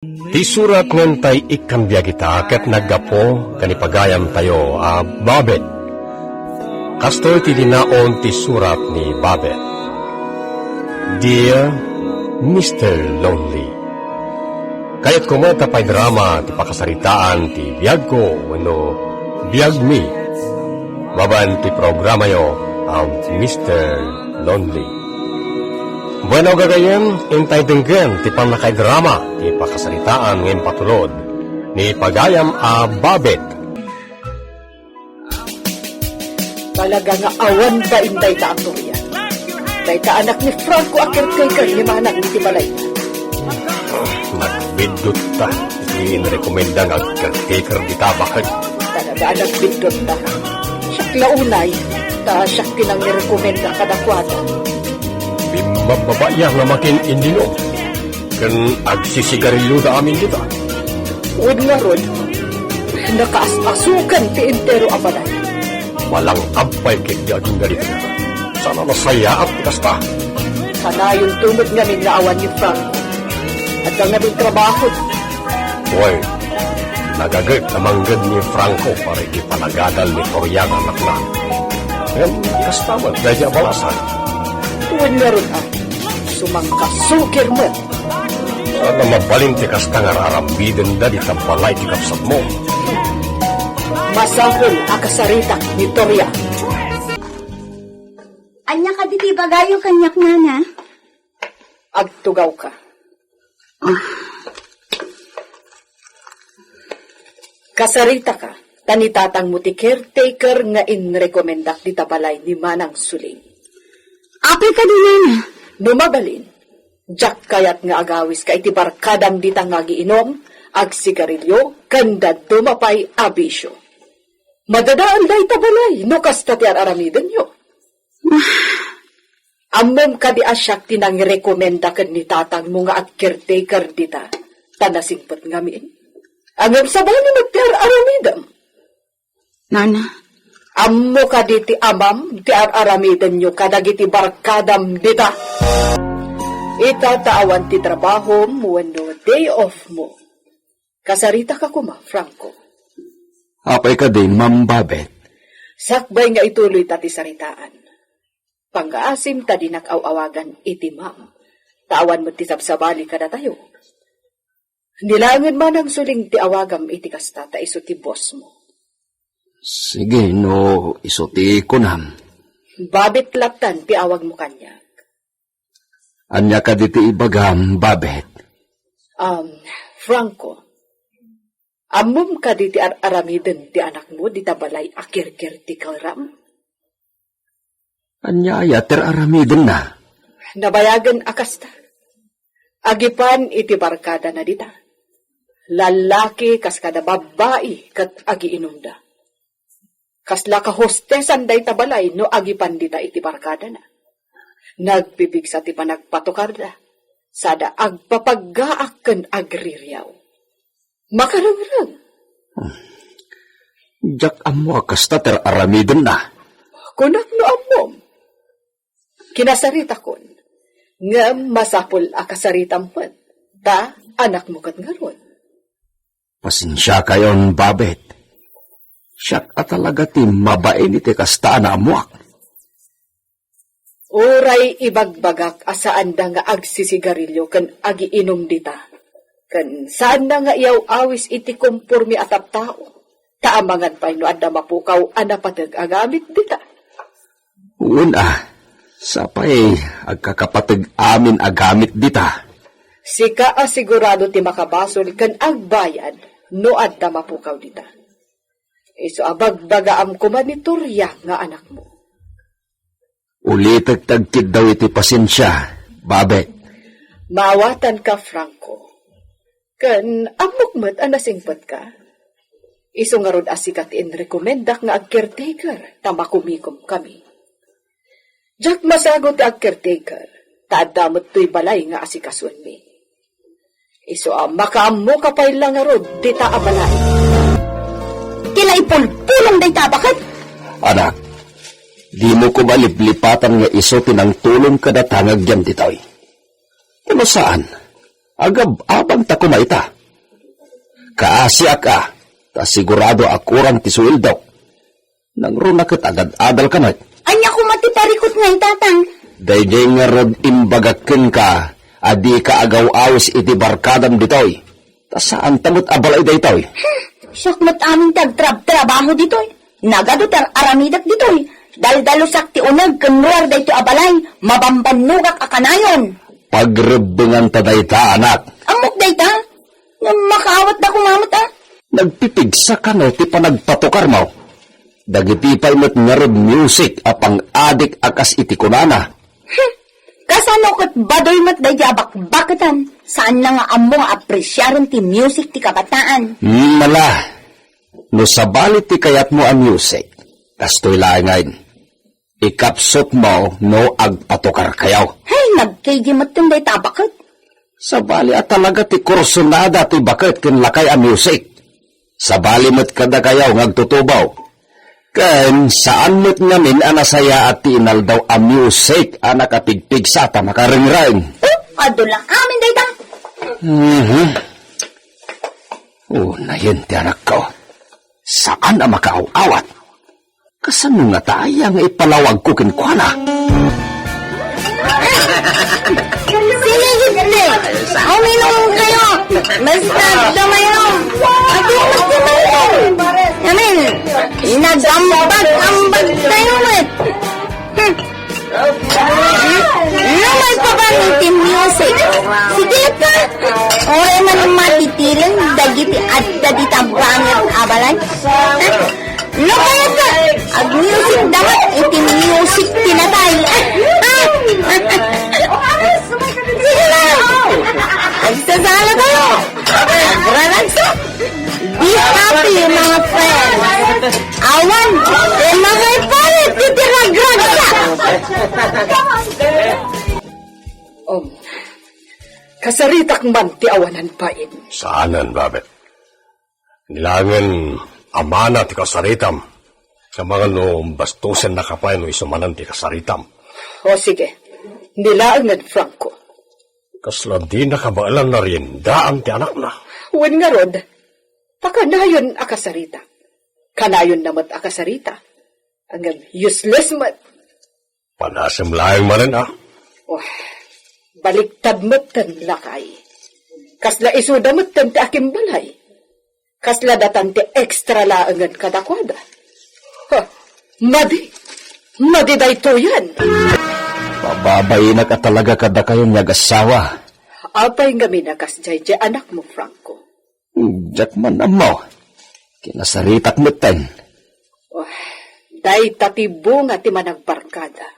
Ti surat ngan tay ikambya kita ket naggapo kanipagayam tayo Babet. Kastoy ti dinaon ti surat ni Babet. Dear Mr. Lonely, kayat kumata pa'y drama ti pakasaritaan ti biyag ko no biyag mi. Baban ti programa yo Mr. Lonely. Bueno gagayem, intay denggen ti pamakay drama ti pakasaritaan ng patulod ni pagayam Babet. Talaga nga awan ba inday ta ang turiyan? Dahil ta anak ni Franco ang caretaker ni manang ni Tibalay. Nagbidot ta, inirekomenda nga caretaker di tabakad. Talaga nagbidot ta. Siyak launay, ta siyak tinang nirekomenda kadakwada. Bimababaya nga makin indino. Kan agsisigarilyo da amin dito. Uwad nga ron, nakaas-asukan ti entero abalay. Walang abay kit di aging ganito. Sana masaya at kasta. Sana yung tumod nga awan ni Franco. At ang nabing trabaho. Uy, nagagay namanggad ni Franco para ipalagadal ni Torian anak na. Ngayon, kasta man, dahil abalasan. Uwad nga ron sumangkasukir mo. Sana mabaling ti kasta nga rarambiden da di tambalay ti kapsat mo. Masahol akasarita ni Toria. Anya ka diti bagayo kanyak nana? Agtugaw ka. Kasarita ka, tanitatang mo ti caretaker nga inrekomendak di tabalay ni Manang Suling. Apay ka din nana? Numabalin, jak kayat nga agawis ka iti barkadam ditang nga giinom, ag sigarilyo, kanda dumapay abisyo. Madadaan day tabalay, no kasta ti aramiden nyo. Amom ka di asyak tinang rekomenda kan ni tatang mo nga at caretaker dita, tanasingpot ngamin. Angam sabay ni magtiar aramidam. Nana? Ammo ka di ti amam, ti aramiden nyo kadagiti barkadam dita. Itataawan ti trabaho mo no day off mo. Kasarita ka kuma, Franco. Apay ka din, Ma'am Babet. Sakbay nga ituloy tati saritaan. Pangaasim ta dinakaw-awagan iti ma'am. Tawan mo ti sabsabali ka na tayo. Nilangan man ang suling ti awagam iti kasta ta iso ti boss mo. Sige, no, isuti ko nam. Babet latan ti awag mo kanya. Anya ka diti ibagam, Babet. Franco. Amom ka di ti aramiden ti anak mo di tabalay akir-kir ti karam. Anya ayater aramiden na. Nabayagan akasta. Agipan iti barkada na dita. Lalaki kas kada babae kat agiinunda. Kasla ka hostesan day tabalay no agipan dita iti barkada na. Nagpibig sa ti panagpatokarda. Sada agpapagaak ken agriryaw. Makarangrang. Jak amo kasta ter aramiden na. Kunak no amom. Kinasarita kon. Nga masapol akasaritam pat. Ta anak mo kat ngaron. Pasensya kayon, Babet. Siyak at talaga ti mabain iti kasta na amuak. Uray ibagbagak asaan da nga agsisigarilyo kan agiinom dita. Kan saan na nga iyaw awis iti kumpurmi atap tao. Taamangan pa'y no adda mapukaw anapatag agamit dita. Una, sapay agkakapatag amin agamit dita. Sika asigurado ti makabasol kan agbayad no adda mapukaw dita. Iso abagbagaam kumanitorya nga anak mo. Ulit tagtid daw iti pasensya, Babet. Mawatan ka, Franco. Kan amukmat anasingpat ka. Iso nga rod asikat inrekomendak nga ag-caretaker tamakumikom kami. Jak masagot ag-caretaker taadamot to'y balay nga asikasuan mi. Iso makaammo kapay lang nga rod dita abalay. Kila ipulpulong day tabakat? Anak, di mo ko maliplipatan nga iso tinang tulong kadatangag yan ditoy. Kano saan? Agab abang ta kumaita. Kaasya ka, ta sigurado akuran ti suweldo. Nangruna ket agad adal kanat. Anya ko matiparikot nga tatang. Dayjay nga rod imbagakken ka, adi ka agaw-awis iti barkadam ditoy. Ta saan tamot abalay daytoy? Siyak mat aming tagtrabaho ditoy. Nagadutar aramidak ditoy. Daldalusak ti unag kenruar dayto abalay. Mabambanugak akanayon. Pagrebengan ta dayta anak. Amok dayta? Nga makaawat da kumamot Nagpipigsa ka no ti panagpatukar mo. Dagiti pa'y mo't ngarod music apang adik akas iti kunana. Kasano kat badoy mat dayabak bakatan. Saan na nga amo nga apresyaran ti music ti kabataan. Mala, no sabalit ti kayat mo ang music, kastoy laingayin. Ikapsot mo no agpatukar kayaw. Hey, nagkaydi mat tunday tabakat. Sabali at talaga ti kursunada ti bakit kinlakay ang music. Sabali mo't kada kayaw ngagtutubaw. Ken saan mo't namin anasaya at ti inaldaw ang music anak apigpig sa ta makaringrain. Ado lang amin dayta. Na yun ti anak ko. Saan ang makaaw-awat? Kasano nga tayang ipalawag ko kinkwana? Sige, hindi. Uminom kayo. Basta dumayong. Ado mas dumayong. Yamin, inagambag-ambag tayo met. Namay pa ba ng music? Sige pa. Ore man matitiling dagiti at dagiti bangat abalan. No kaya ka. Ag music dapat iti music tinatay. Sige na. Agsasala kayo. Agranagsa. Be happy mga friends. Awan. Mga ipalit titiragranagsa. Kasaritak man ti awanan pain. Saanan, Babet? Nilangan amana ti kasaritam. Sa mga no bastusan na kapay no isumanan ti kasaritam. O sige, nilaangan Franco. Kasla di nakabaalan na rin daan ti anak na. Wen nga rod, pakanayon akasarita. Kanayon namat akasarita. Hanggang useless mat. Panasam layang manan Oh, baliktad matan lakay. Kasla isuda matan ti aking balay. Kasla datan ti extra laangan kadakwada. Madi dayto yan. Pababay na ka talaga kada kayo niyag-asawa. Apay nga minakas jay anak mo, Franco. Diyak man mo. Kinasaritak mo ten. Oh, day tatibo nga ti managbarkada.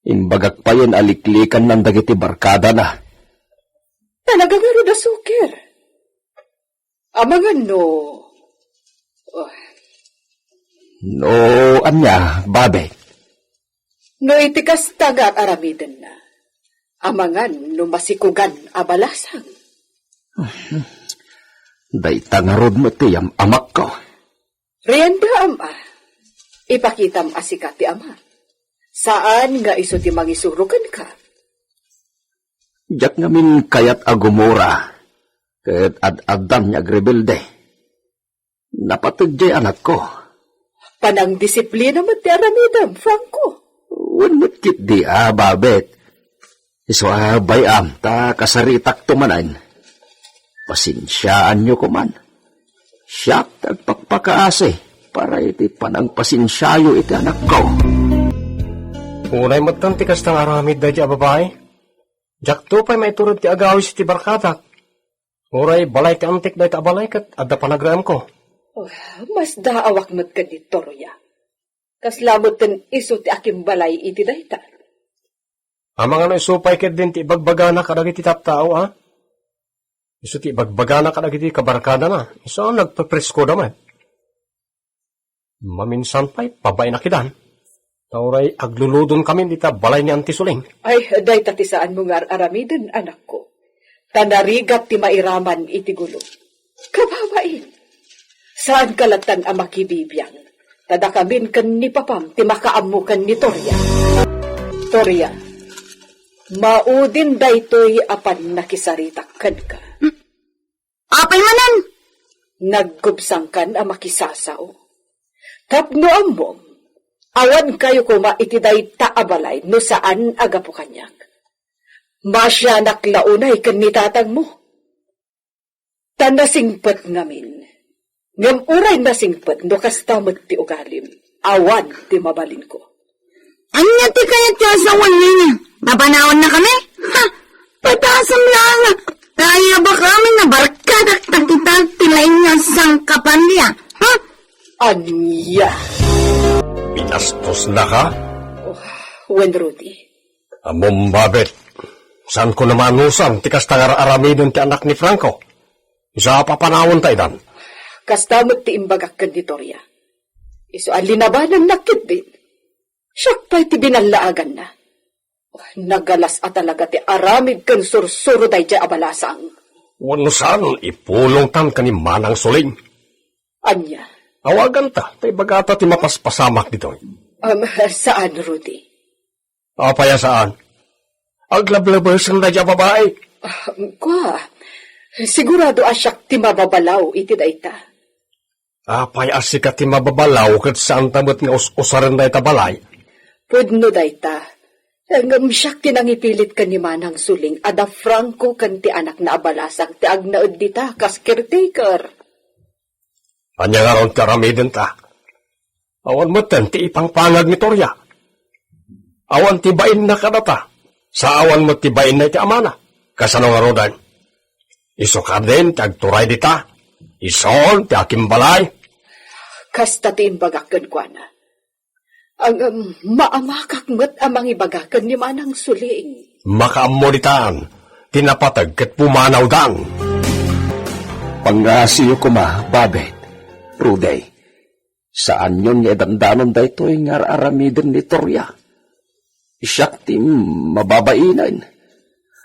Imbagak pa yun aliklikan ng dagiti barkada na. Talaga nga rin asukir. Amangan no. Oh, No, anya, babe. no itikas taga aramiden na. Amangan no masikugan abalasang. Dayta nga rod mo tiyam amak ko. Rienda ama. Ipakitam asika ti ama. Saan nga iso ti mangisurukan ka? Diyak ngamin kayat agumura. Ket ad-adan niya agrebelde. Napatudjay anak ko. Panang disiplina mo ti aramidam, Franco. Wanot kit di babet. Iso bayam, ta kasaritak tumanan. Pasinsyaan nyo ko man. Siyak tagpakpakaase, para iti panang pasinsyayo iti anak ko. Unay matanti kas tang aramid da di babae. Jak to pa'y may turod ti agawis ti barkadak. Uray balay ti antik da iti abalay kat adda panagram ko. Oh, mas daawak mat ka di Toroya. Kaslamot ten iso ti aking balay iti dayta. Amang ano isupay ket din ti ibagbagana kadag iti taptao Iso ti ibagbagana kadag iti kabarkada na. Iso nagpapresko naman. Maminsan pa'y pabay na kidan. Tauray agluludon kami dita balay ni Antisuling. Ay, dayta ti saan mo nga aramiden, anak ko. Tanarigat ti mairaman iti gulo. Kababain. Saan kalatan ang makibibiyang? Tada kamin kan ni papam, ti makaamukan ni Toria. Toria, Maudin daytoy apan nakisaritakan ka. Apay manan. Naggubsangkan ang makisasaw. Tapno ambom, awan kayo kuma itiday taabalay no saan agapo kanyak. Masya naklaunay kan nitatag mo. Tanasingpet ngamin. Ngam uray nasingpet no kastamot ti ugalim. Awan ti mabalin ko. Anya ti kaya tiyo sa wali niya? Mabanaon na kami? Ha! Patasam lang! Kaya ba kami na barkadak takitag tilay nga sangkapan niya? Ha? Anya! Pinastos na ka? Wen Rudy, Amom Babet, saan ko naman usang tikas tangar aramidon ti anak ni Franco? Isa papanawon tayo dan. kastamot ti imbagak kanditorya. Iso alinabanan nakit din. Siyak pa'y ti binalaagan na. Nagalas at talaga ti aramid kan sursuro day di abalasang. Wano saan ipulong tan kanimanang suling. Anya? Awagan ta, tay bagata ti mapaspasamak dito. Saan, Rudy? Apaya saan? Aglablabas ang nadya babae. Kwa, sigurado asyak ti mababalaw iti dayta. Apay asika ti mababalaw kat saan tamot nga usaran day tabalay. Pudno dayta. Ngam siyak ti nangipilit ka ni Manang Suling ada Franco kan ti anak na abalasang ti agnaud dita kas caretaker. Anya nga ron karamidin ta. Awan mo ten ti ipangpangag ni Torya. Awan ti bain na kadata. Sa awan mo ti bain na ti amana. Kasano nga rodan? Iso ka din ti agturay dita. Ison ti akim balay. Kasta ti imbagakan kwa na. Ang maamakak met amang ibagakan ni Manang Suling. Makaamoritaan. Tinapatag kat pumanaw dan. Pangasiyo ko ma, Babet, Ruday, saan yun nga dandanon da ito yung aramidin ni Torya? Isyak ti mababainan.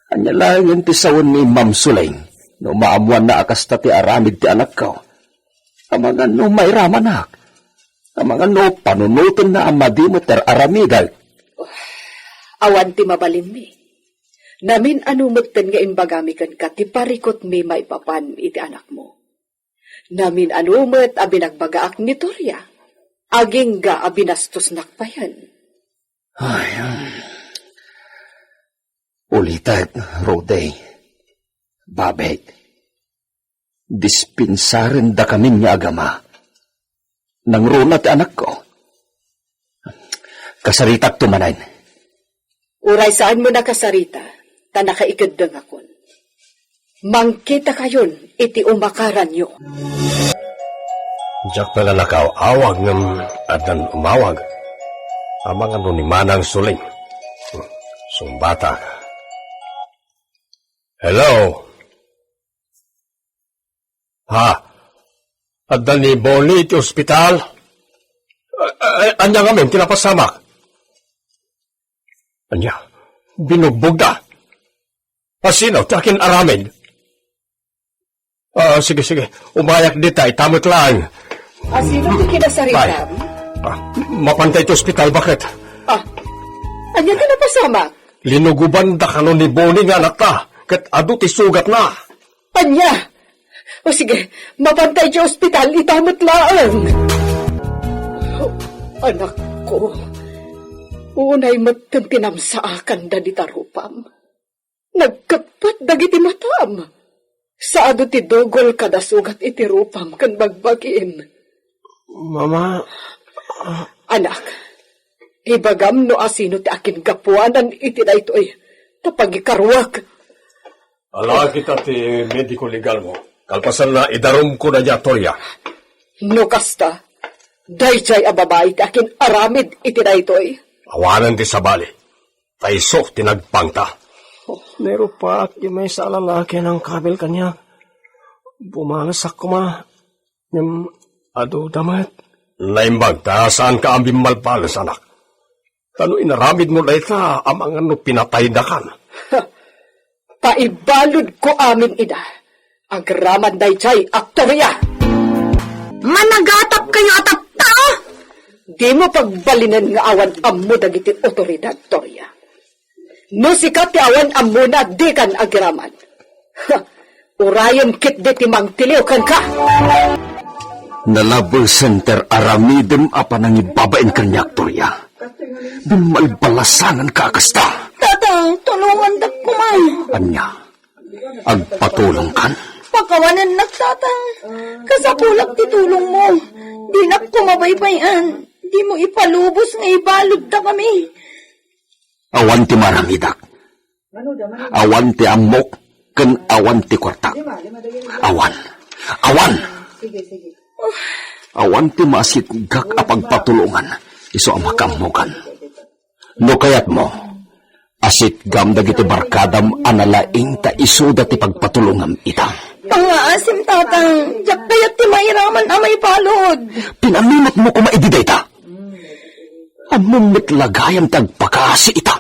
Anya lang yung tisawon ni Ma'am Suling, no maamuan na akasta ti aramid ti anak ko. Amangan no mairamanak. Amangan no panunutin na amadi mo ter aramidag. Awan ti mabalin mi. Namin anumagtan nga imbagamikan ka ti parikot mi maipapan iti anak mo. Namin anumat abinagbagaak ni Torya. Aging ga abinastos nakpayan. Ay, ulitat, Roday, Babet, dispinsarin da kami nga agama. Nang runat anak ko. Kasaritak tumanan. Uray saan mo nakasarita, ta nakaikadang akon. Mangkita kayon, iti umakaran nyo. Diyak nalalakaw awag ng adan umawag. Amang ano ni Manang Suling. Sumbata. Hello? Ha? Adan ni Bonnie iti ospital? Anya ngamin, tinapasamak. Anya, binugbog da. Pasinaw, takin aramid. Sige, umayak dita, itamot lang. Sino ti kinasaritam? Mapantay iti ospital, bakit? Anya ka na pasama? Linuguban da kanon ni Bonnie nga anak ta, kat adu ti sugat na. Anya! O sige, mapantay di ospital, itamot laang. Anak ko, unay matang tinamsaakan da di tarupam. Nagkapat dagiti matam. Saado ti dogol kada sugat iti rupam kan bagbagin. Mama... Anak, ibagam no asino ti akin gapuanan iti na ito'y tapagikarwag. Ala kita ti medico legal mo. Kalpasan na idarom ko na niya, Torya. No kasta, dayjay ababay ti akin aramid iti na ito'y. Awanan ti sabali. Taisok tinagpangta. Nero pa at may sa lalaki ng kabil kanya. Bumalasak ko ma. Yung ado damat. Naimbag ta, saan ka ang bimalpalas, anak? Kano inaramid mo na ita, amang ano pinatay da kan? Paibalod ko amin ida. Agraman dayjay aktorya. Managatap kayo atap tao? Di mo pagbalinan nga awan ammo dagiti otoridad, Torya. No sikat ti awan amuna di kan agiraman. Ha, urayan kit di timang tiliw kan ka. Nalabel center aramidem apa nang ibabain kanya Torya. Malbalasangan ka kasta. Tatang, tulungan dak kumay. Anya, agpatulong kan? Pakawanan nak tatang. Kasapulak ti tulong mo. Di nak kumabaybayan. Di mo ipalubos nga ibalod ta kami. Awan ti maramidak. Awan ti amok. Ken awan ti kwartak. Awan. Awan. Awan ti masit gak apagpatulungan. Iso ang makamukan. No kayat mo. Asit gam dagiti barkadam analaing ta iso dati pagpatulungan ita. Pangaasim tatang. Jak kayat ti mairaman amay palod. Pinamimat mo kumaididay ta. Amumit lagayam tagpakasi ita.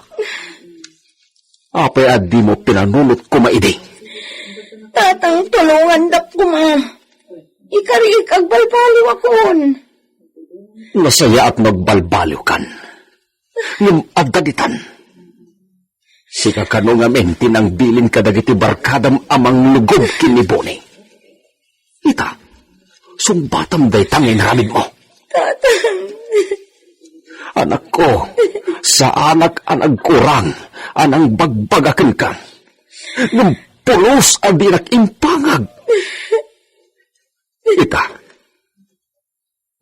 Apay adi mo pinanunot kumaidi. Tatang, tulungan dak kuma. Ikarig agbalbaliw akon. Nasaya at magbalbaliw kan. Ngam agdagitan. Sika kano nga menti nang bilin kadagiti barkadam amang lugod kiniboni. Ita, sumbatam day tangin ramid mo. Tatang. Anak ko, sa anak anag kurang, anang bagbagakan ka. Ngam pulos ang dinak impangag. Ita,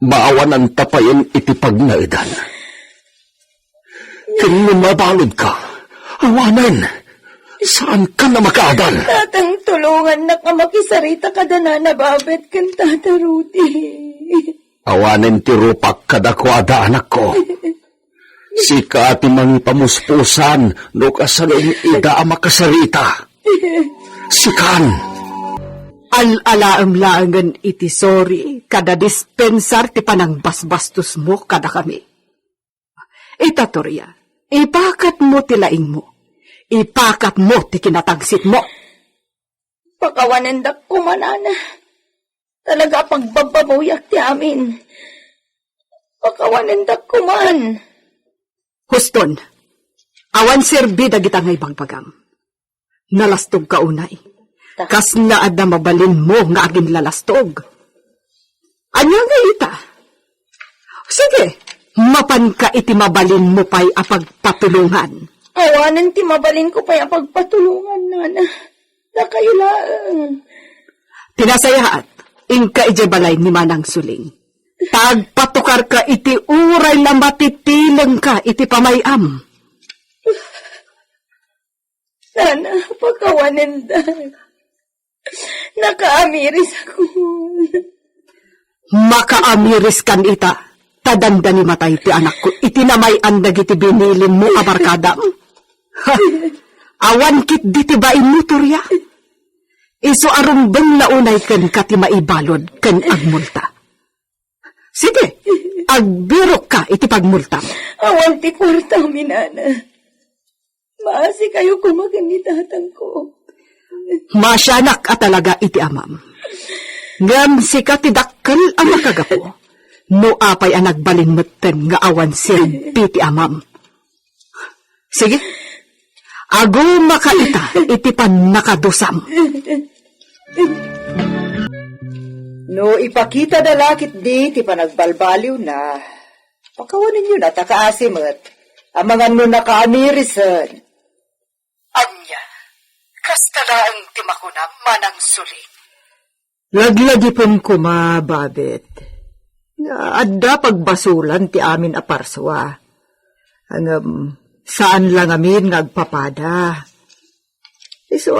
maawanan tapayin iti pagnaidan. Kung mabalod ka, awanan, saan ka na makaadan? Tatang, tulungan na ka makisarita ka na nababit kan Tata Rudy. Awanan ti rupak kadakwada anak ko. Sika ati mangipamuspusan no kasalong ida ang makasarita. Sikan. Al-alaam-laangan iti sorry, kada dispensar ti panang basbastos mo kada kami. Itatorya, ipakat mo ti laing mo. Ipakat mo ti kinatagsit mo. Pakawanan dak kumanana. Talaga pagbababuyak ti amin. Pakawanan dak kuman. Huston, awan serbi dagita ngay bagbagang. Nalastog ka unay. Kas naad na mabalin mo nga agin lalastog. Anya nga ita? Sige, mapan ka iti mabalin mo pa'y apagpatulungan. Awanan ti mabalin ko pa'y apagpatulungan, nana. Na kayo lang. Pinasayaat, ingka ijebalay ni Manang Suling. Tagpatukar ka iti uray na matitilang ka iti pamayam. Nana, pakawanan dak. Nakaamiris ako. Makaamiris kan ita. Tadanda ni matay ti anak ko. Itinamayan dagiti binilin mo abarkada. Ha, awan kit diti bain mo turya. Iso arumbeng naunay ken kati maibalod ken agmulta. Sige, agbirok ka iti pagmulta. Awan ti kwarta, minana. Maasi kayo kumagan ni tatang ko. Masyanak at talaga iti amam. Ngam sika ti dakkel ang makagapo. No apay ang nagbalin meten nga awan sirpi ti amam. Sige, ago makaita iti pan nakadusam. No ipakita na lakit di ti panagbalbaliw na. Pakawanin yun at akaasimot. Amangan mo nakaamirisan. Anya, kastaraan ti makuna Manang Suling. Laglagi pong kumababit. Adda pagbasulan ti amin aparswa. Ang saan lang amin ngagpapada. So,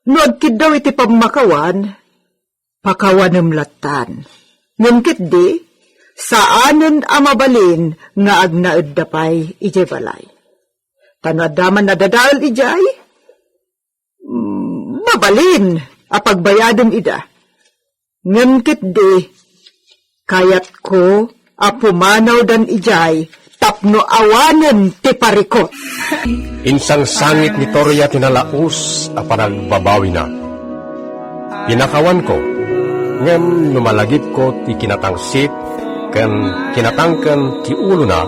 nuagkid daw iti pamakawan, pakawanem latan. Ngumkit di, saanen amabalin nga agnaed dapay ijebalay. Tanadaman na dadaal ijay, mabalin apagbayadem ida. Ngumkit di, kayat ko apumanaw dan ijay, tapno awanen ti parikot. Insang sangit ni Torya tinalaus a panagbabawi na. Pinakawan ko, ngem numalagip ko ti kinatangsit, ken kinatangken ti ulo na,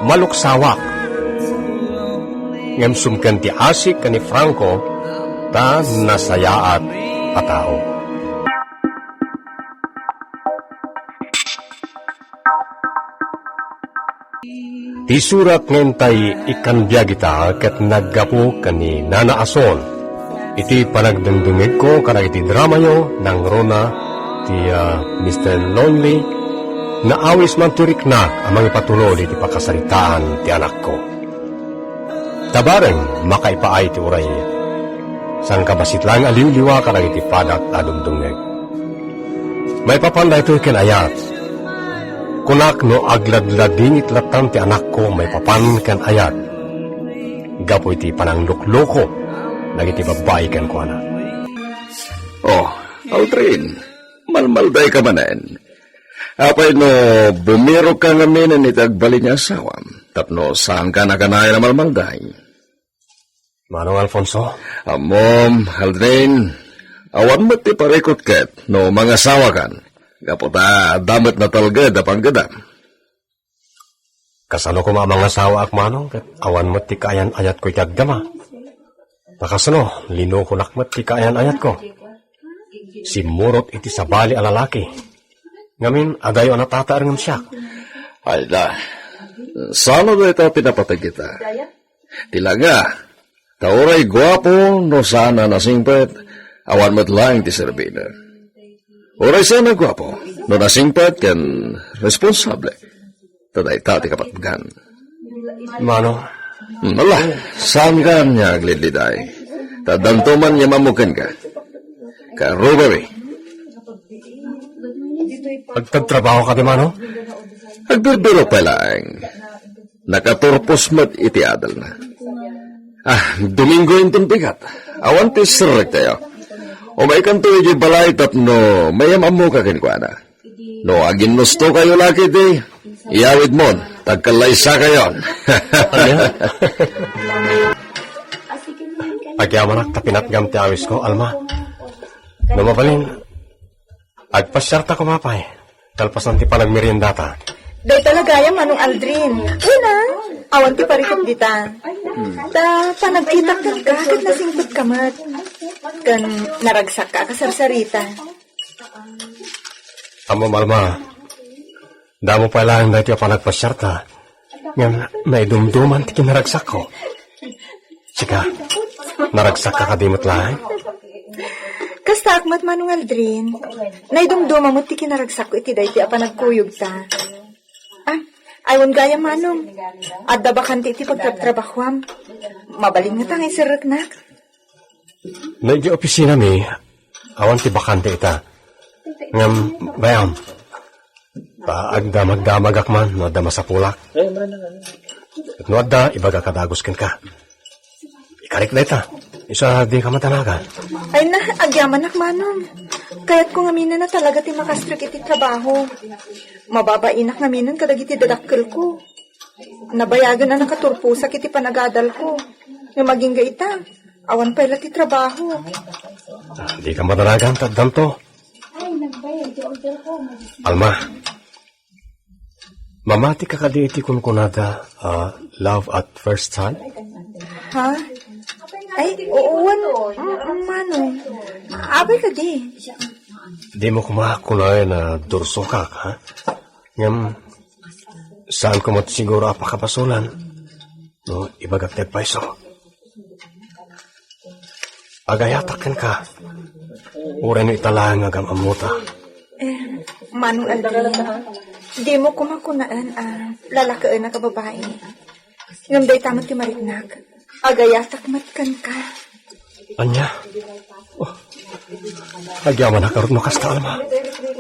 maluksawak. ngem sumken ti asik kani Franco ta nasayaat a tao. Ti surat ngentay ikanbiag ita ket naggapu kani Nana Ason. Iti panagdungdungig ko kana iti drama yo nang rona ti Mr. Lonely na awis man turiknak amang ipatulod iti pakasalitaan ti anak ko. Tabareng makaipaay ti uray. Sang kabasit lang aliw-liwa kana iti padak adungdungig. May papanday ito ken ayat. Kunak no agladlading itlatan ti anak ko may papan ken ayat. Gapo iti pananglukloko nagiti babae ken kuana. Oh, Aldrin, malmalday ka manen. Apay no, bumiro ka ngamin ni tagbali niya asawam. Tapno, saan ka nakanay na malmalday? Manong Alfonso? Amom, Aldrin, awan mo ti parikot ket, no mga asawa kan. Gaputa, damat na talga da panggadam. Kasano ko mga asawa ak manong ket awan mo ti kayan ayat ko itagdama. Nakasano, lino ko nakmat ti kayan ayat ko. Simurot iti sabali a lalaki. Ngamin, adayo natataar ngam siya. Ay da, sano da ito pinapatag kita? Tilaga, tauray guwapo no sana nasingpet, awan mo't lang ti serbina. Oray sana guwapo, no nasingpet ken responsable. Taday ti kapatgan. Mano? Wala, saan ka niya agliliday? Tadantuman niya mamukin ka. Ka-robbery. Pagtagtrabaho ka di mano? Agbirbiro pa lang. Nakaturpos mat iti adal na. Domingo yung timpikat. Awan ti sirek tayo. O may kanto iti balay tapno mayamam mo kakinkwana. No, agin nusto kayo laki di. Iyawid mo, tagkalaysa kayo. Agyaman ak tapinatgam ti awis ko, Alma. Lumabalin, agpasyarta ko mapay. Talpasan ti panagmeriendata. Day talaga yan, Manong Aldrin. Una, awan ti parikot dita. Ta, panagkitak ka kahit nasingkot ka mat. Kan naragsak ka kasarsarita. Amo, Alma. Damo pa lang dahil yung panagpasyarta. Ngayon, may dumduman ti kinaragsak ko. Sika, naragsak ka kadimot lang. Kasta akmat, Manong Aldrin. Naidumduma mo ti kinaragsak ko iti dahi ti apa nagkuyog ta. Ayon gaya, Manong. Adda bakanti iti pagtrabahuam. Mabalin nga tangay sirreknak. Naigi opisina mi, awan ti bakante ita. Ngam, bayam. Agdamag-damag akman, no adda masapulak. At no adda, ibaga kadagos ken ka. Ikarik na ita, isa di ka matanagan. Ay na, agyaman ak, Manong. Kaya't kung amina na talaga ti makastrik iti trabaho. Mababainak ngaminan kadag iti dadakkel ko. Nabayagan na nakaturpusak iti panagadal ko. Yung maging gaita, awan pa ila ti trabaho. Di ka matanagan, taddan to. Alma, mamati ka kadi iti kunkunada love at first sight? Ha? Ay, uuwan. Manong. Abay ka di. Di mo kumakunay na durso ka, ha? Ngam, saan ko siguro apakapasulan? No, ibagak te paiso. Agayatakan ka. Uray no italang agam amuta. Manong Aldrin, di mo kumakunaan lalakaan na kababae. Ngam day tamang ti mariknak. Agayatak matkan ka. Anya? Oh, agyaman na karot mo kasta, Alma.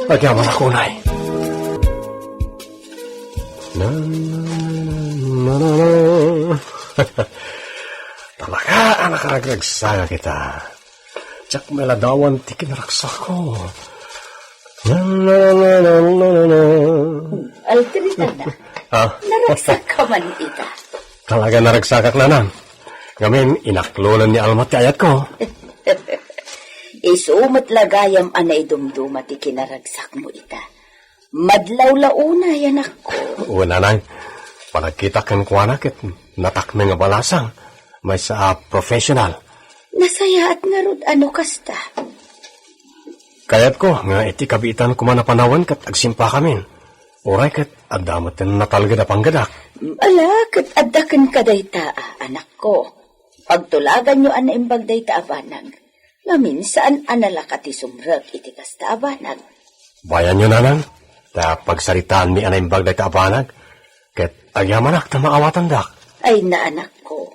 Agyaman na kunay. Talaga, anak karagagsaga kita. Tsak meladawan ti kinaraksa ko. Aldrin na. Naragsak ka man ita. Talaga naragsakak na nang. Ngamin, inaklulan ni Alma ti ayat ko. Isumat lagayam anay dumduma ti kinaragsak mo ita. Madlaw-launa yan ako. Una nang, panagkita kan kuwanak at natak na nga balasang. may sa professional. Nasayaat nga rod ano kasta. Kayat ko nga iti kabitan ko man napanawan kat agsimpa kamin. Oray kat adamat na natalga na panggadak. Kat adakan ka dayta, anak ko. Pagtulagan nyo ana imbag dayta abanag. Ngamin saan analaka ti sumrag iti kasta abanag. Bayan nyo nanang, ta pagsaritaan mi anay imbag dayta abanag, kat agyamanak ta maawatan dak. Ay na anak ko,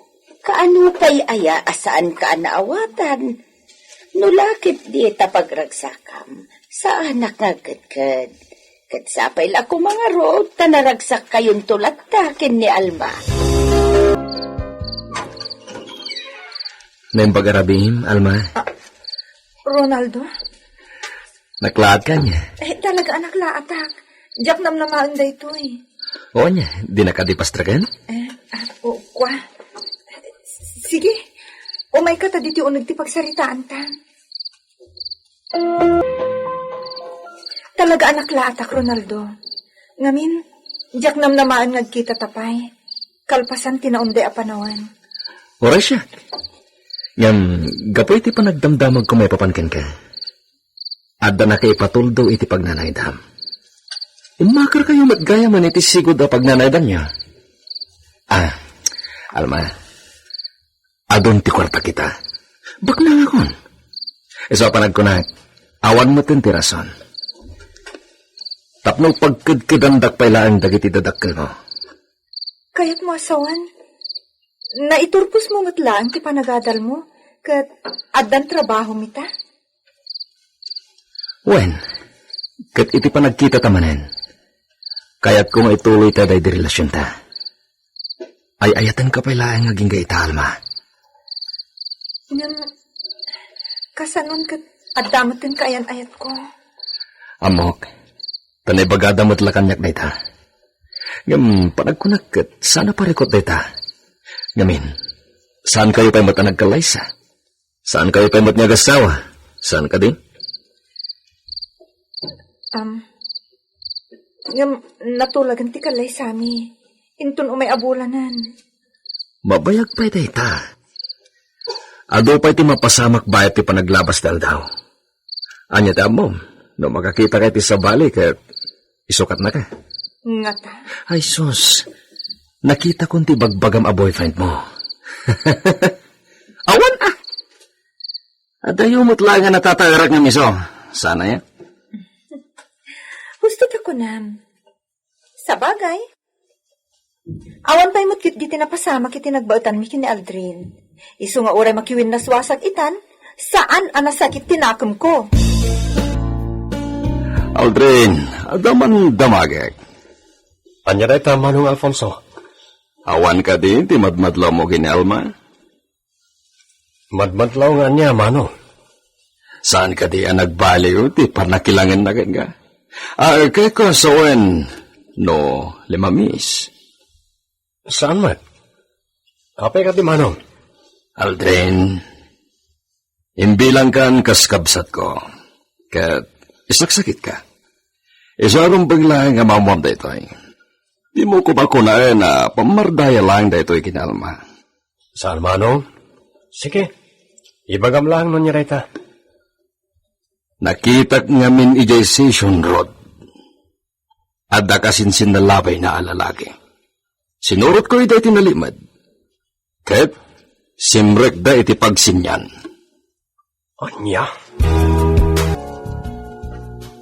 kaano pa'y aya asaan ka naawatan? Nulakit di tapagragsakam, sa anak nga kadkad. Kadsapay la ko mga road, tanaragsak kayong tulad takin ni Alma. Naimbag arabim, Alma. Ronaldo? Naklaat ka niya. Talaga anak laatak. Diyak nam namaan da ito eh. Oo niya, di nakadipastragan? Kwa. Sige. Umay ka ta diti unag ti pagsaritaan ta. Talaga anak laatak, Ronaldo. Ngamin, diyak nam namaan nagkita tapay. Kalpasan tinaunday apanawan. Oray siya. Ngam, gapoy iti panagdamdamag kung may papankin ka. Adda na kay patuldo iti pagnanaydam. Imakar kayo matgaya man iti sigod a pagnanaydam niya. Alma, adon ti kwarta kita. Bakna akon. Iso panag ko na, awan mo tin tirason. Tapno pagkadkadandak pailaan dagiti dadakkel mo. Kaya't mo asawan? Naiturpos mo matlaan ti panagadal mo, kat addan trabaho mita? Wen, kat iti panagkita tamanen, kaya't kung ituloy ta day di relasyon ta, ay ayatan ka pala ang naging gaita, Alma. Ngam, kasanon kat adamatin ka ayan ayat ko. Amok, tanay bagadamot la kanyak day ta. Ngam, panagkunak kat sana parikot day ta. Ngamin, saan kayo pa'y matanagkalaysa? Saan kayo pa'y matnyagasawa? Saan ka din? Natulagan ti kalay sami. Intun umay abulanan. Mabayag pa'y day ta. Ado pa'y ti mapasamak bayat ti panaglabas dal daw. Anya ta mo, no makakita kayo ti sabali kat isukat na ka. Nga ta. Ay sus, nakita kong ti bagbagam a boyfriend mo. Awan ah! Adayo mo't lang nga natatagarak ng miso. Sana yan. Gusto ta ko na. Sa bagay. Awan pa'y mo't kit di tinapasama kiti nagbautan mi kini Aldrin. Isu nga oray makiwin na swasag itan, saan anasakit tinakam ko? Aldrin, adaman damagek. Anya dayta Manong Alfonso. Awan ka din, ti madmadlaw mo kini Alma. Madmadlaw nga niya, Manong. Saan ka di ang nagbaliw, ti panakilangan na ka? Kaya ko sawen, no, limamis. Saan man? Kapay ka di, Manong. Aldrin, imbilang kan kaskabsat ko. Kat isaksakit ka. Isarong biglang nga mamam da ito ay. Di mo ko ba kunain na pamardaya lang da ito ay kinalma. Saan, Manong? Sige, ibagam lang nun niya rita. Nakitak ngamin ijay session road. Adda kasinsin na labay na alalaki. Sinurot ko iti tinalimad. Ket, simrek da iti pagsinyan. Anya?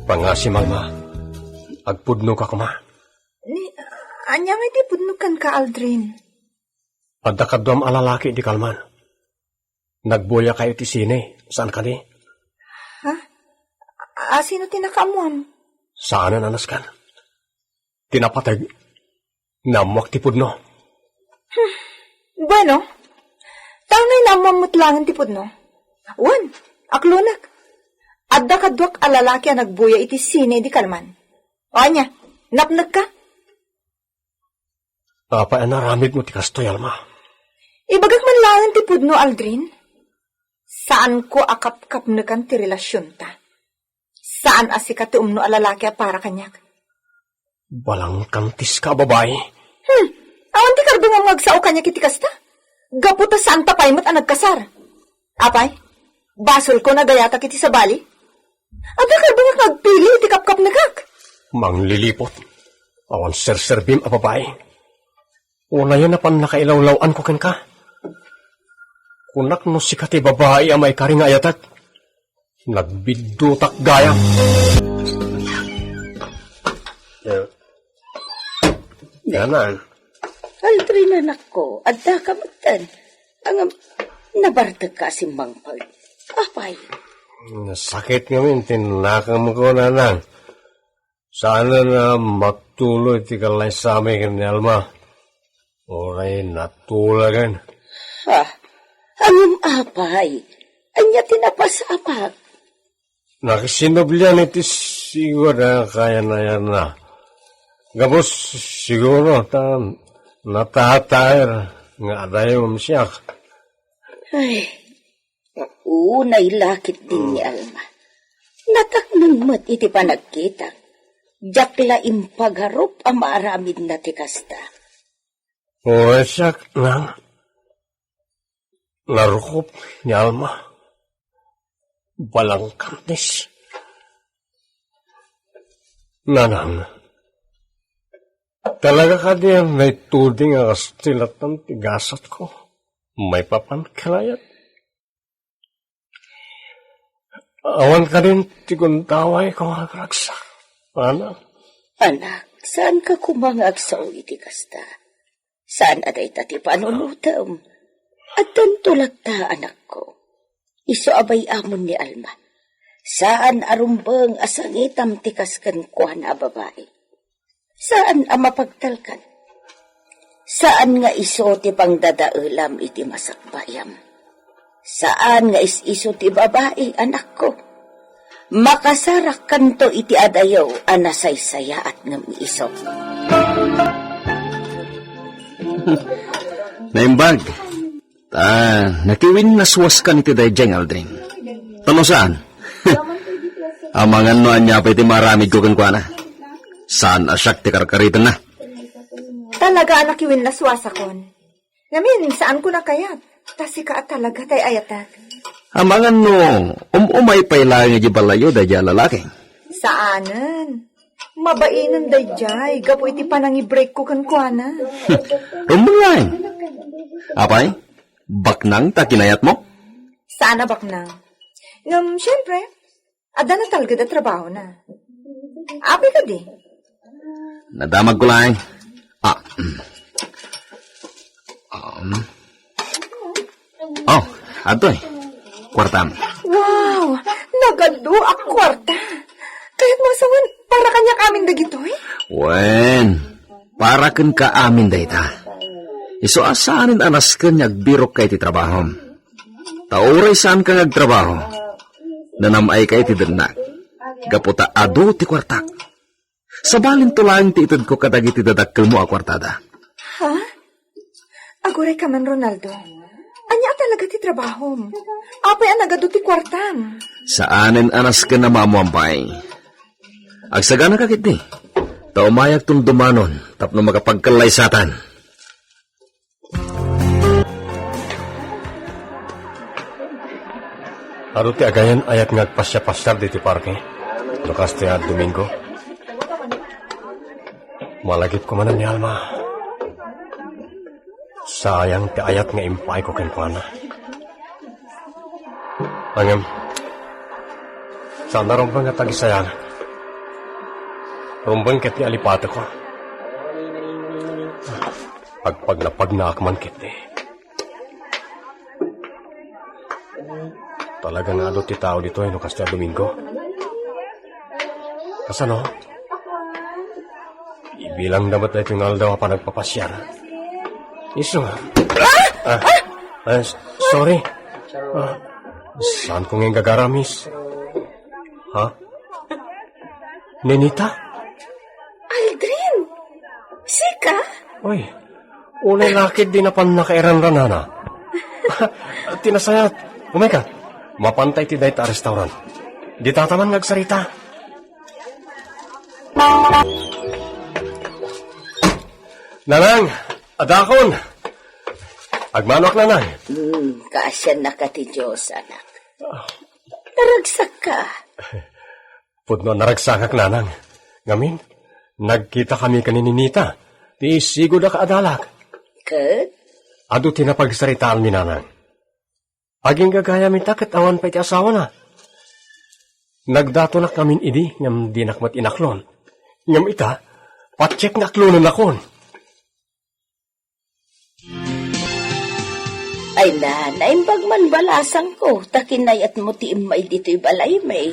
Pangasim, Alma. Agpudno ka kuma. Anya nga di pudnukan ka, Aldrin. Adda kadwam alalaki di kalman. Nagbuya kayo ti sine. Saan ka di? Sino tinakamuam? Saan na nanas kan? Tinapatag. Namuak ti pudno. Bueno, tangay namuam mutlangan ti pudno. Wan, aklunak. Adda kadwak alalaki ang nagbuya iti sine di kalman. O anya, napnag ka? Apa naramid mo ti kastoy, Alma? Ibagak man langan ti pudno, Aldrin. Saan ko akap-kapnakan ti relasyon ta? Saan asikat ti umno alalaki a para kanyak? Walang kantis ka, babae. Awan ti karbang ang magsao kanyak iti kasta? Gaputa saan tapay mo't ang nagkasar. Apay, basol ko na gayata kiti sa bali. Ada ka ba nagpili iti kapkap nagak? Manglilipot. Awan serserbim a babae. Una yun na pan nakailawlawan ko ken ka. Kunak no sikati babae amay karing ayatat. Nagbidutak gaya. Yanan. Aldrin anak ko, adda ka matan. Ang nabartag ka si Mangpag. Apay, Sakit ngamin, tinakam ko na nang. Sana na matuloy ti kalay sa amin ni Alma. Oray natulagan. ha? Angam apay? Anya tinapasapak. Nakisinoblian iti siguro na kaya na yan na. Gabos siguro natatayar nga adayo siyak. Ay, unay lakit din ni Alma. Nataknang mat iti panagkita. Jakla impagharup ang maaramid na tikasta. Oray siyak nang narukop ni Alma. Balang kantis. Nanang, talaga ka diyan may tuding ang astilat ng tigasat ko. May papankilayat. Awan ka rin tiguntaway kung agragsa. Anak, Anak, saan ka kumangag sa iti kasta? Saan aday tati panunutam? At tantulag ta, anak ko. Iso abay amon ni Alma. Saan arumbang asangitam tikas kan kuha na babae? Saan ang mapagtalkan? Saan nga iso ti pang dadaulam iti masakbayam? Saan nga iso ti babae, anak ko? Makasarak kanto iti adayaw anasaysaya at ngam iso. Naimbag. Nakiwin naswas ka ni Tidayjeng Aldrin. Tano saan? Amangan no anya pa iti maramid ko kan kuana. Saan asyak ti karkaritan na? Talaga anak iwin na swasakon. Ngamin, saan ko na kayat? Tasi ka at talaga tay ayatat. Amangan no, umay pa ilang iti balayo da dya lalaki. Saanan? Mabainan dayjay, gapo iti panangi-break ko kan kuana. Rumbangay. Apay, baknang ta kinayat mo? Sana baknang. Siyempre, ada na talaga da trabaho na. Abi ka di. Nadamag ko lang. Adoy. Kwartam. Wow! Nagado ak kwarta. Kahit masawan, para kanya kaming dagitoy. Wen, para kan ka amin dayta. Iso asaanin anas ka nyagbirok kay ti trabaho. Tauray saan ka nagtrabaho. Nanamay kay ti danak. Gaputa ado ti kwartak. Sabalin tulang ti itod ko kadagi ti dadakkel mo a kwartada. Ha? Aguray ka man, Ronaldo. Anya talaga ti trabaho. Apay ang nagado ti kwartam. Saanin anas ka na mamuampay. Agsagana ka kiti. Taumayak tung dumanon tapno makapagkalay satan. aro ti agayan ayat ngagpasya-pasyar di ti parke. Lukas ti Domingo. Malagip ko man ni Alma. Sayang ti ayat nga impay ko kenkwana. Angem, sana rombang nga tagisayang. Rombang ket ti alipata ko. Pagpaglapag na akman ket ti. Talaga nga ado ti tao dito ay lukas ti Domingo. Kasano? Ibilang dapat na itingal daw pa nagpapasyar. Iso nga. Sorry. Saan ko ngayon gagaramis? Ha? Nenita? Aldrin! Sika? Uy, ulay lakid din na pan nakairan-ranana. Tinasayat. Umeka, mapantay ti dayta restaurant. Di tataman ngagsarita. Nanang, adakon. Agmanok nanay. Kasya na ka ti Diyos, anak. Naragsak ka. Pudno naragsakak nanang. Ngamin, nagkita kami kanininita. Ti sigod na kaadalak. Kat? Ado tinapagsaritaan mi nanang. Aging gagaya mi takit awan pa iti asawa na. Nagdato na kamin idi, ngam di nakmat inaklon. Ngam ita, patsek na aklonon akon. Ay na, naimbag man balasang ko. Takinayat mo ti imay dito'y balay may.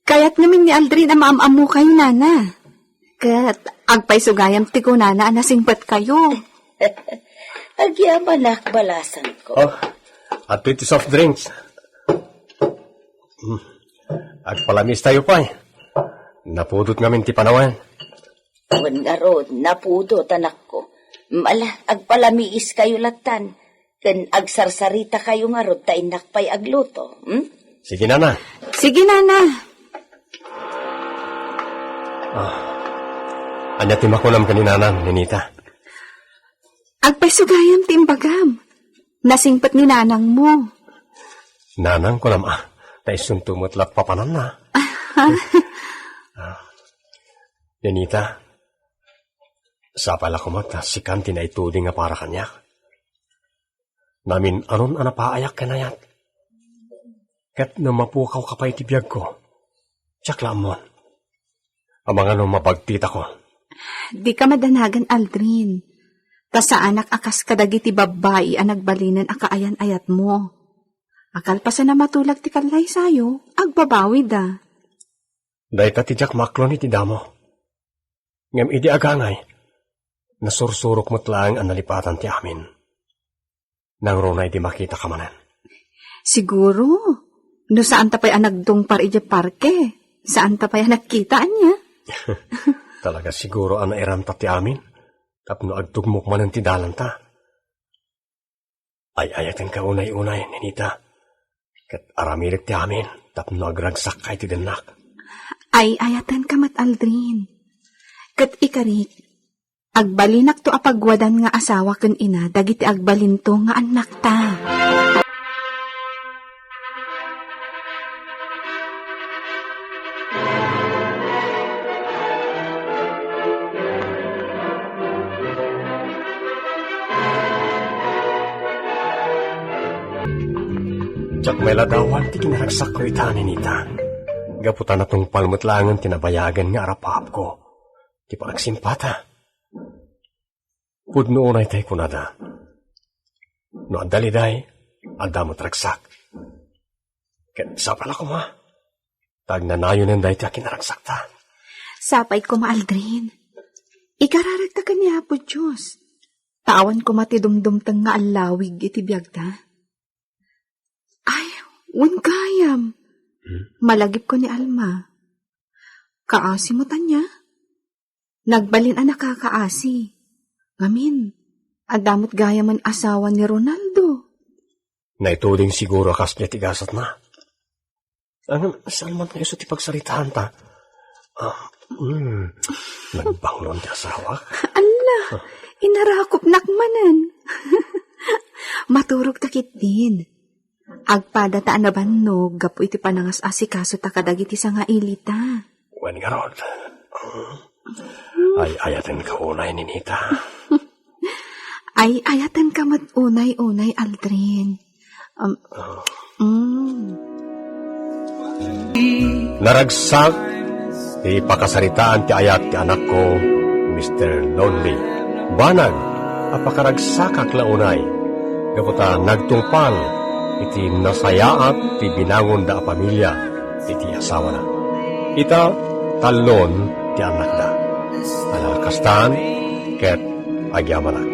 Kaya't namin ni Aldrin ang maam-amu kayo, nana. Kat, agpay sugayam ti ko, nana, anasingpat kayo. Agyaman balasang ko. Oh, at iti soft drinks. Agpalamis tayo pa eh. Napudot ngamin ti panawan. Wan nga ron, napudo tanak ko. Mala, agpalamiis kayo latan. Kan agsarsarita kayo nga ron, tainak pa'y agluto. Sige nana. Sige, nana. Anya timakunam kaninanang, ninita. Agpay sugayam ti imbagam. Nasingpat ni nanang mo. Nanang ko naman, naisuntumot lat papanan na. Ninita, sa pala kumata, si Kanti na ituding nga para kanya. Namin anon anapaayak ka na yan. Kat na mapukaw ka pa itibiyag ko. Tsakla mo. Amang ano mapagtita ko. Di ka madanagan, Aldrin. Ta sa anak akas kadagiti babae ang nagbalinan akaayan-ayat mo. Akal pa sa na matulag ti kalay sayo, agbabawi da. Dahil ka tijak maklon iti damo. Ngam idi agangay, nasursurok mo't lang ang nalipatan ti amin. Nang ronay di makita ka manan. Siguro, no saan tapay ang nagdungpar iti parke, saan tapay ang nagkitaan niya. Talaga siguro ang nairanta ti amin, tapno agtugmok man ang tidalan ta. Ay ayatan ka unay-unay, ninita. Kat aramilik ti amin, tapno agragsak kay ti denak. Ay ayatan ka mat, Aldrin. Kat ikarik, agbalinak to apagwadan nga asawa ken ina, dagiti agbalin to nga anak ta. Tsak may ladawan ti kinaragsak ko itanin ita. Gaputan na tong palmutlangan tinabayagan nga arapap ko. Ti pagsimpata. Pudno unay tayo kunada. No adaliday, adamot ragsak. Ket sapal ako ma. Tag nanayon ang dahi ti kinaragsak ta. Sapay ko, Aldrin. Ikararagta ka niya po, Diyos. Tawan ko matidumdumtang nga alawig iti biyagta. Ay, kayam. Malagip ko ni Alma. Kaasi mo tanya. Nagbalin ang nakakaasi. Ngamin, adamot gaya man asawa ni Ronaldo. Naituding siguro kas niya tigasat na. Ang saan man kayo sa tipagsaritahan ta? Nagbanglon ti asawa. Allah, inarakop nakmanan. Maturog takit din. Agpada ta anaban no, gapu iti panangas asikaso ta kadagiti sa nga ilita. Wen nga rod. Ay ayatan ka unay, ninita. Ay ayatan ka unay, Aldrin. Naragsak, ti pakasaritaan ti ayat ti anak ko, Mr. Lonely. Banag, apakaragsak launay. Kaputa nagtungpal, iti nasayaat ti binangon da pamilya, iti asawa na. Ita, talon ti anak da. Alakastan, ket agyamanak.